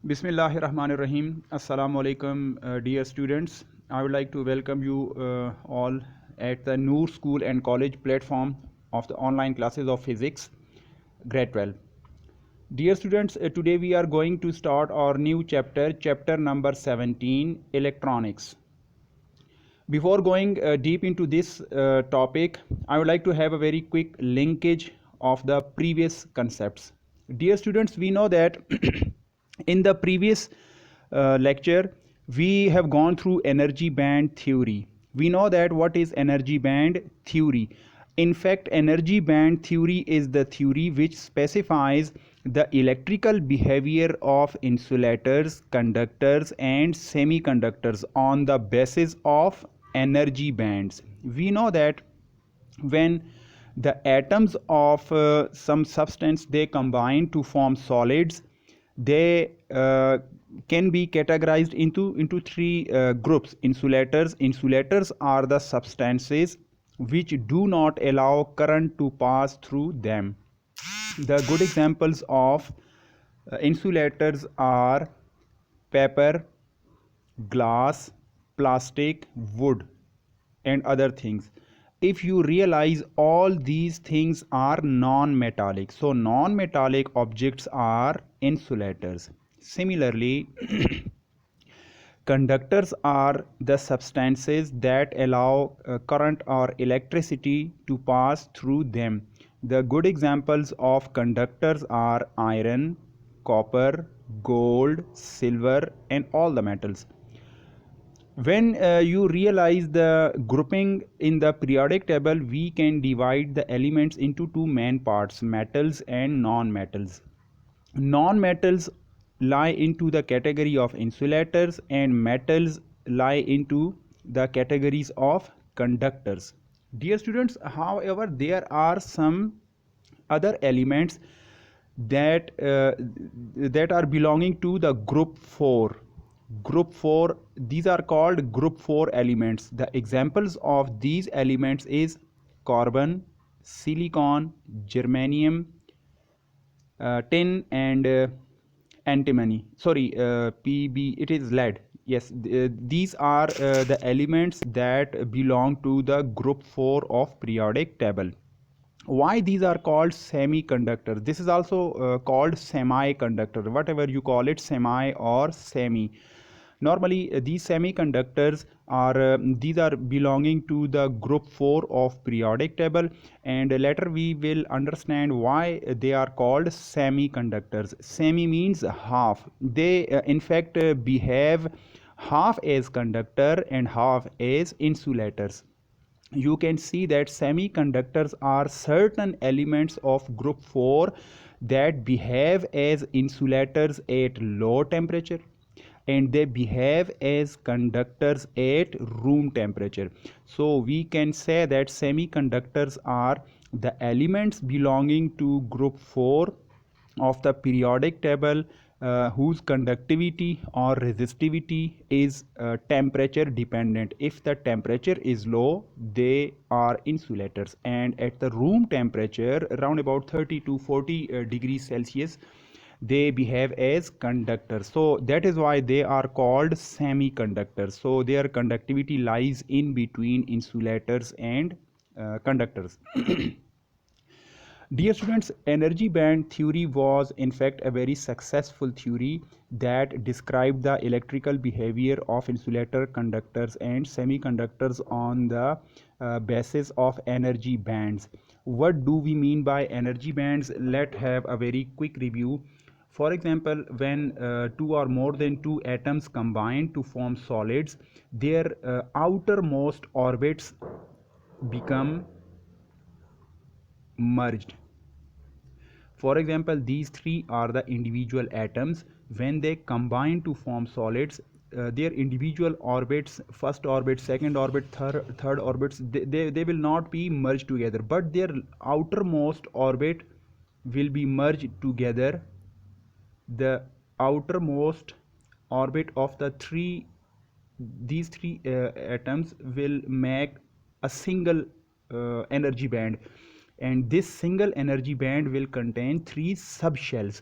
Bismillahirrahmanirrahim. Assalamu alaikum, dear students. I would like to welcome you all at the Noor School and College platform of the online classes of physics, grade 12. Dear students, today we are going to start our new chapter, chapter number 17, electronics. Before going deep into this topic, I would like to have a very quick linkage of the previous concepts. Dear students, we know that in the previous lecture, we have gone through energy band theory. We know that what is energy band theory. In fact, energy band theory is the theory which specifies the electrical behavior of insulators, conductors, and semiconductors on the basis of energy bands. We know that when the atoms of some substance they combine to form solids, they can be categorized into three groups. Insulators are the substances which do not allow current to pass through them. The good examples of insulators are paper, glass, plastic, wood, and other things. If you realize all these things are non-metallic, so non-metallic objects are insulators. Similarly, conductors are the substances that allow current or electricity to pass through them. The good examples of conductors are iron, copper, gold, silver, and all the metals. When you realize the grouping in the periodic table, we can divide the elements into two main parts, metals and non-metals. Non-metals lie into the category of insulators and metals lie into the categories of conductors. Dear students, however, there are some other elements that that are belonging to the group 4. Group 4, these are called group 4 elements. The examples of these elements is carbon, silicon, germanium, tin, and antimony. Sorry, Pb, it is lead. Yes, these are the elements that belong to the group 4 of periodic table. Why these are called semiconductors? This is also called semiconductor, whatever you call it, semi or semi. Normally these semiconductors are these are belonging to the group 4 of periodic table, and later we will understand why they are called semiconductors. Semi means half. They in fact behave half as conductor and half as insulators. You can see that semiconductors are certain elements of group 4 that behave as insulators at low temperature, and they behave as conductors at room temperature. So we can say that semiconductors are the elements belonging to group 4 of the periodic table, whose conductivity or resistivity is temperature dependent. If the temperature is low, they are insulators, and at the room temperature around about 30 to 40 degrees Celsius, they behave as conductors. So that is why they are called semiconductors. So their conductivity lies in between insulators and conductors. Dear students, energy band theory was in fact a very successful theory that described the electrical behavior of insulator, conductors, and semiconductors on the basis of energy bands. What do we mean by energy bands? Let's have a very quick review. For example, when two or more than two atoms combine to form solids, their outermost orbits become merged. For example, these three are the individual atoms. When they combine to form solids, their individual orbits, first orbit, second orbit, third orbits, they will not be merged together, but their outermost orbit will be merged together. The outermost orbit of these three atoms will make a single energy band, and this single energy band will contain three subshells,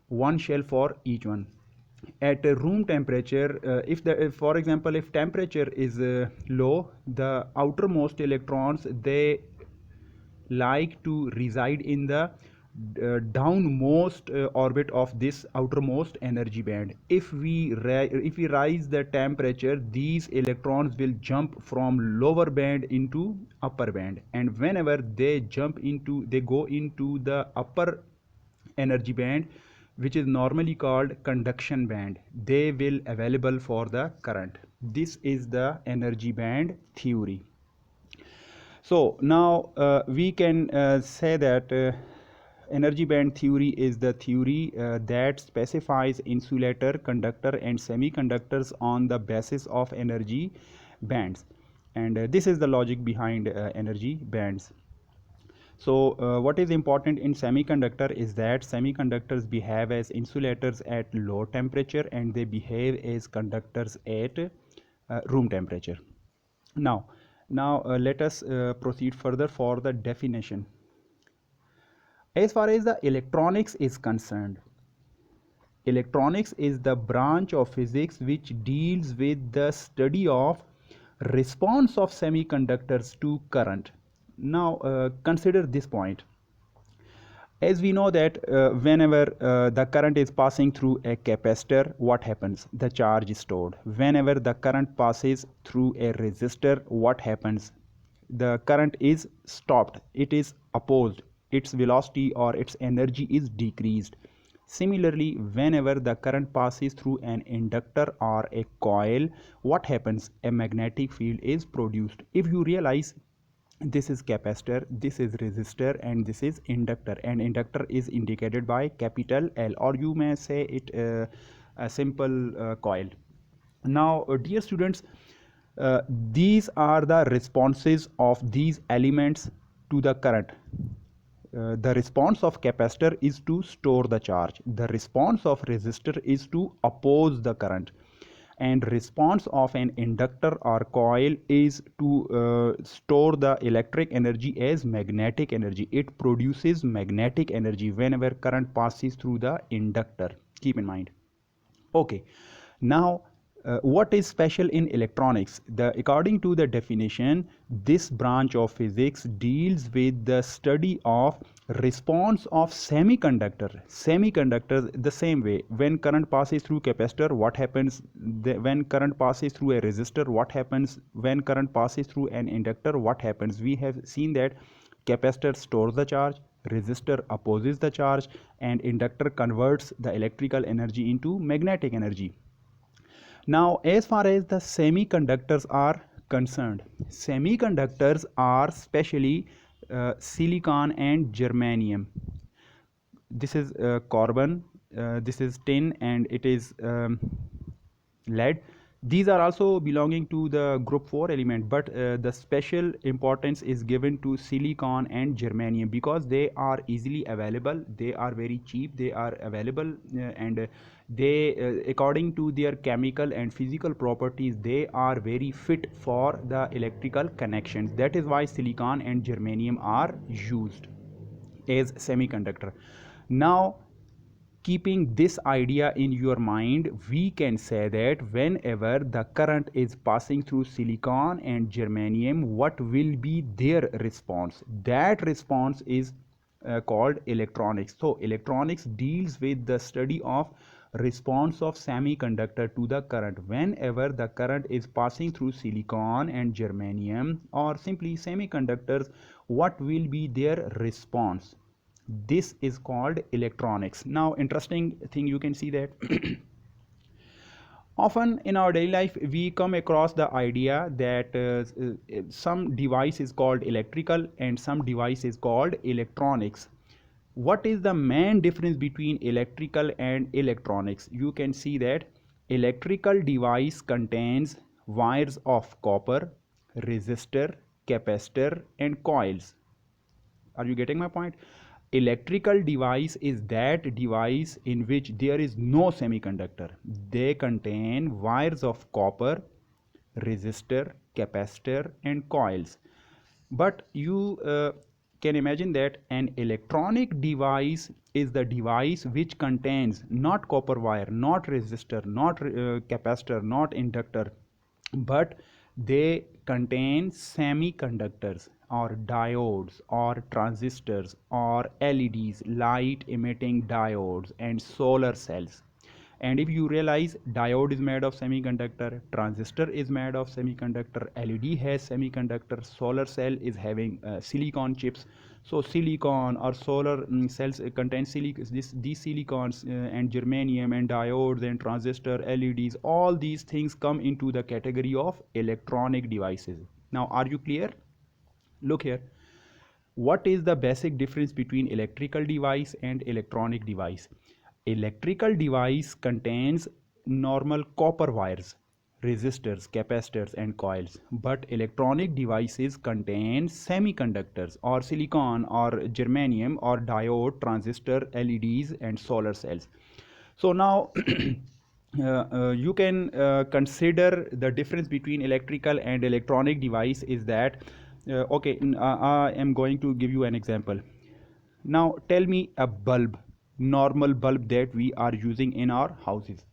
one shell for each one. at a room temperature, if for example if temperature is low, the outermost electrons, they like to reside in the downmost orbit of this outermost energy band. If we rise the temperature, these electrons will jump from lower band into upper band, and whenever they go into the upper energy band, which is normally called conduction band, they will available for the current. This is the energy band theory. So now we can say that energy band theory is the theory that specifies insulator, conductor and semiconductors on the basis of energy bands, and this is the logic behind energy bands. So what is important in semiconductor is that semiconductors behave as insulators at low temperature, and they behave as conductors at room temperature. Now let us proceed further for the definition. As far as the electronics is concerned, electronics is the branch of physics which deals with the study of response of semiconductors to current. Now consider this point. As we know that whenever the current is passing through a capacitor, what happens? The charge is stored. Whenever the current passes through a resistor, what happens? The current is stopped. It is opposed. Its velocity or its energy is decreased. Similarly, whenever the current passes through an inductor or a coil, what happens? A magnetic field is produced. If you realize, this is capacitor, this is resistor, and this is inductor, and inductor is indicated by capital L, or you may say it a simple coil. Now dear students, these are the responses of these elements to the current. The response of capacitor is to store the charge, the response of resistor is to oppose the current, and response of an inductor or coil is to store the electric energy as magnetic energy. It produces magnetic energy whenever current passes through the inductor. Keep in mind. Okay, now what is special in electronics? According to the definition, this branch of physics deals with the study of response of semiconductors the same way. When current passes through capacitor, what happens? When current passes through a resistor, what happens? When current passes through an inductor, what happens? We have seen that capacitor stores the charge, resistor opposes the charge, and inductor converts the electrical energy into magnetic energy. Now as far as the semiconductors are concerned, semiconductors are specially silicon and germanium. This is carbon, this is tin, and it is lead. These are also belonging to the group 4 element, but the special importance is given to silicon and germanium because they are easily available, they are very cheap, they are available, and they according to their chemical and physical properties, they are very fit for the electrical connections. That is why silicon and germanium are used as semiconductor. Now keeping this idea in your mind, we can say that whenever the current is passing through silicon and germanium, what will be their response? That response is called electronics. So electronics deals with the study of response of semiconductor to the current. Whenever the current is passing through silicon and germanium, or simply semiconductors, what will be their response? This is called electronics. Now interesting thing, you can see that often in our daily life we come across the idea that some device is called electrical and some device is called electronics. What is the main difference between electrical and electronics? You can see that electrical device contains wires of copper, resistor, capacitor and coils. Are you getting my point? Electrical device is that device in which there is no semiconductor. They contain wires of copper, resistor, capacitor and coils. But you can imagine that an electronic device is the device which contains not copper wire, not resistor, not capacitor, not inductor, but they contain semiconductors or diodes or transistors or LEDs, light emitting diodes, and solar cells. And if you realize, diode is made of semiconductor, transistor is made of semiconductor, LED has semiconductor, solar cell is having silicon chips. So silicon or solar cells contain these silicons and germanium and diodes and transistor, LEDs. All these things come into the category of electronic devices. Now, are you clear? Look here. What is the basic difference between electrical device and electronic device? Electrical device contains normal copper wires, resistors, capacitors, and coils, but electronic devices contain semiconductors or silicon or germanium or diode, transistor, LEDs, and solar cells. So now you can consider the difference between electrical and electronic device is that okay, I am going to give you an example. Now tell me a bulb, normal bulb that we are using in our houses.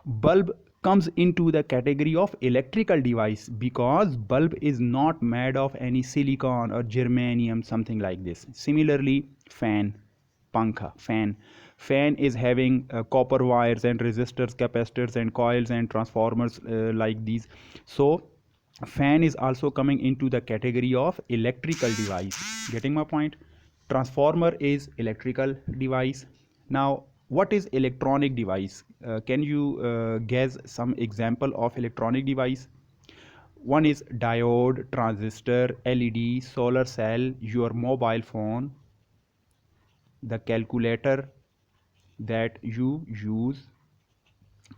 Bulb comes into the category of electrical device because bulb is not made of any silicon or germanium, something like this. Similarly, fan, pankha, fan is having copper wires and resistors, capacitors, and coils and transformers like these. So fan is also coming into the category of electrical device. Getting my point? Transformer is electrical device. Now, what is electronic device? Can you guess some example of electronic device? One is diode, transistor, LED, solar cell, your mobile phone, the calculator that you use.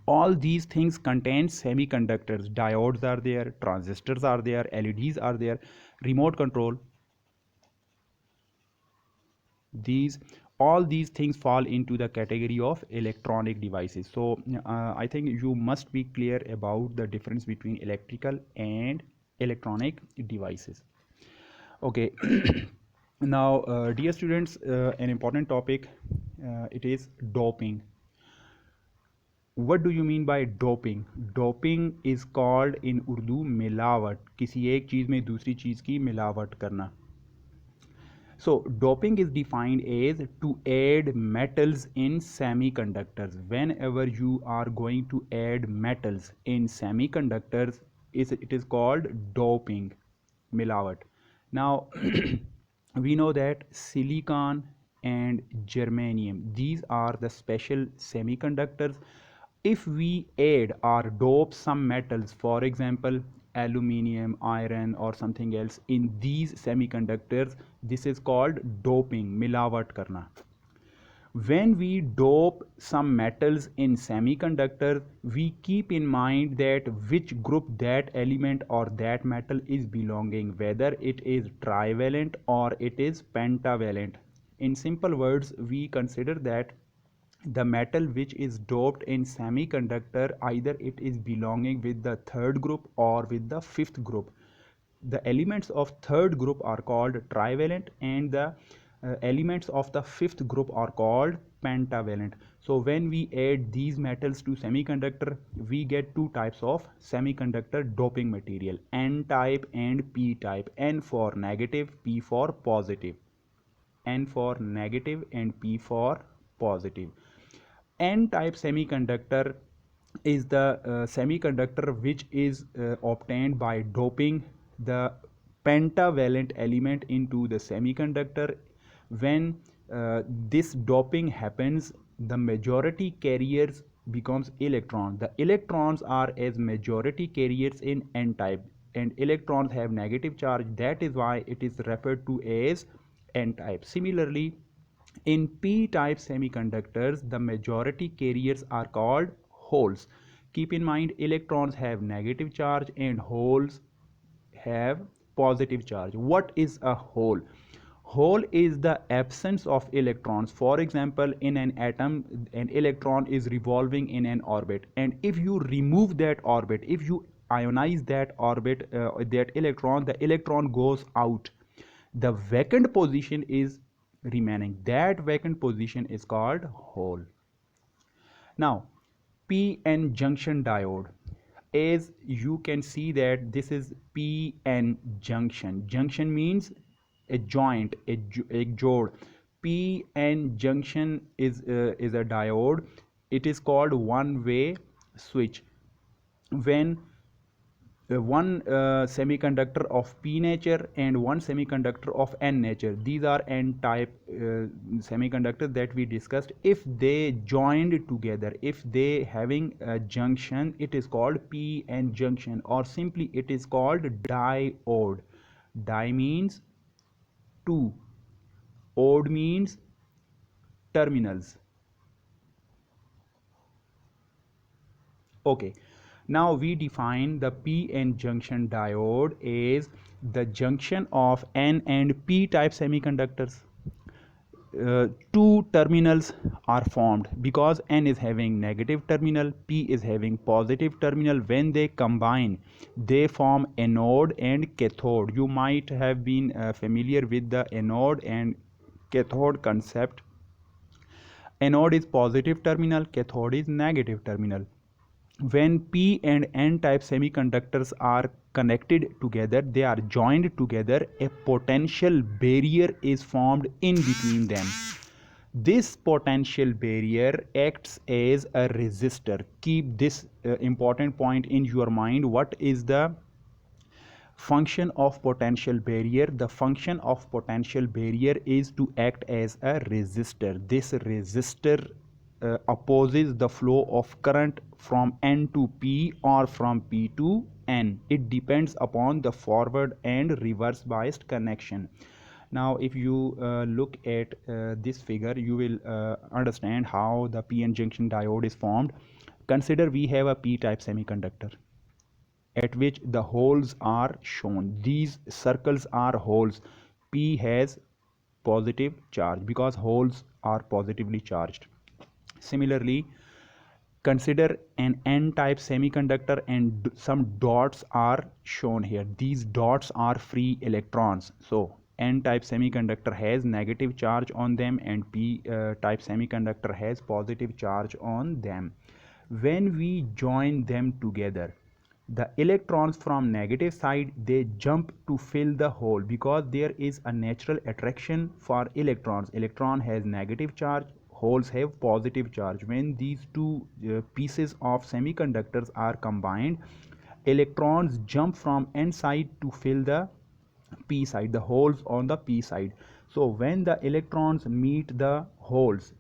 All these things contain semiconductors. Diodes are there, transistors are there, LEDs are there, remote control. These all these things fall into the category of electronic devices. So I think you must be clear about the difference between electrical and electronic devices. Okay. Now dear students, an important topic, it is doping. What do you mean by doping? Doping is called in Urdu मिलावट, किसी एक चीज़ में दूसरी चीज़ की मिलावट करना. So doping is defined as to add metals in semiconductors. Whenever you are going to add metals in semiconductors, it is called doping, मिलावट. Now we know that silicon and germanium, these are the special semiconductors. If we add or dope some metals, for example aluminium, iron, or something else in these semiconductors, this is called doping, मिलावट करना. When we dope some metals in semiconductor, we keep in mind that which group that element or that metal is belonging, whether it is trivalent or it is pentavalent. In simple words, we consider that the metal which is doped in semiconductor, either it is belonging with the third group or with the fifth group. The elements of third group are called trivalent, and the elements of the fifth group are called pentavalent. So when we add these metals to semiconductor, we get two types of semiconductor doping material, N type and P type. N for negative, P for positive. N for negative and P for positive. N-type semiconductor is the semiconductor which is obtained by doping the pentavalent element into the semiconductor. When this doping happens, the majority carriers becomes electron. The electrons are as majority carriers in N-type, and electrons have negative charge. That is why it is referred to as N-type. Similarly, in p-type semiconductors, the majority carriers are called holes. Keep in mind, electrons have negative charge and holes have positive charge. What is a hole? Hole is the absence of electrons. For example, in an atom, an electron is revolving in an orbit, and if you remove that orbit, if you ionize that orbit, that electron, the electron goes out. The vacant position is remaining. That vacant position is called hole. Now, PN junction diode. As you can see that this is PN junction. Junction means a joint, a jod. PN junction is a diode. It is called one-way switch. When one semiconductor of p nature and one semiconductor of n nature, these are n type semiconductors that we discussed, if they joined together, if they having a junction, it is called p-n junction, or simply it is called diode. Di means two, ode means terminals. Okay, now we define the p-n junction diode as the junction of n and p type semiconductors. Two terminals are formed because n is having negative terminal, p is having positive terminal. When they combine, they form anode and cathode. You might have been familiar with the anode and cathode concept. Anode is positive terminal, cathode is negative terminal. When p and n type semiconductors are connected together, they are joined together, a potential barrier is formed in between them. This potential barrier acts as a resistor. Keep this important point in your mind. What is the function of potential barrier? The function of potential barrier is to act as a resistor. This resistor opposes the flow of current from n to p or from p to n. It depends upon the forward and reverse biased connection. Now if you look at this figure, you will understand how the p-n junction diode is formed. Consider we have a p-type semiconductor at which the holes are shown. These circles are holes. P has positive charge because holes are positively charged. Similarly, consider an n-type semiconductor and some dots are shown here. These dots are free electrons. So n-type semiconductor has negative charge on them and p-type semiconductor has positive charge on them. When we join them together, the electrons from negative side, they jump to fill the hole because there is a natural attraction for electrons. Electron has negative charge, holes have positive charge. When these two pieces of semiconductors are combined, electrons jump from n side to fill the p side, the holes on the p side. So when the electrons meet the holes,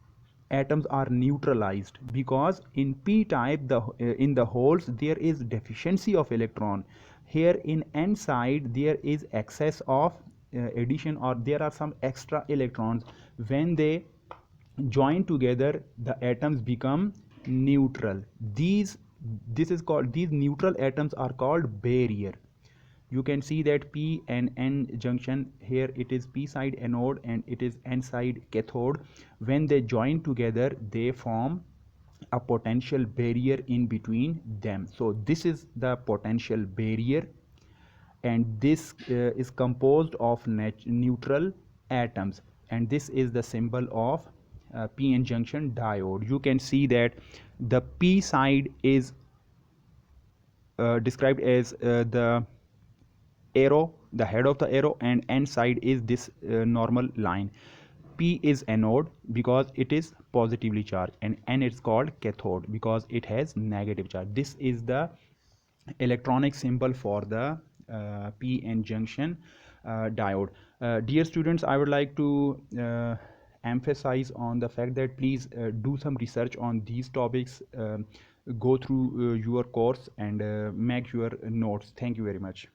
atoms are neutralized because in p type in the holes there is deficiency of electron. Here in n side there is excess of addition, or there are some extra electrons. When they join together, the atoms become neutral. These neutral atoms are called barrier. You can see that p and n junction, here it is p side anode and it is n side cathode. When they join together, they form a potential barrier in between them. So this is the potential barrier, and this is composed of neutral atoms, and this is the symbol of p-n junction diode. You can see that the p side is described as the arrow, the head of the arrow, and n side is this normal line. P is anode because it is positively charged, and n is called cathode because it has negative charge. This is the electronic symbol for the p-n junction diode. Dear students, I would like to emphasize on the fact that please do some research on these topics, go through your course and make your notes. Thank you very much.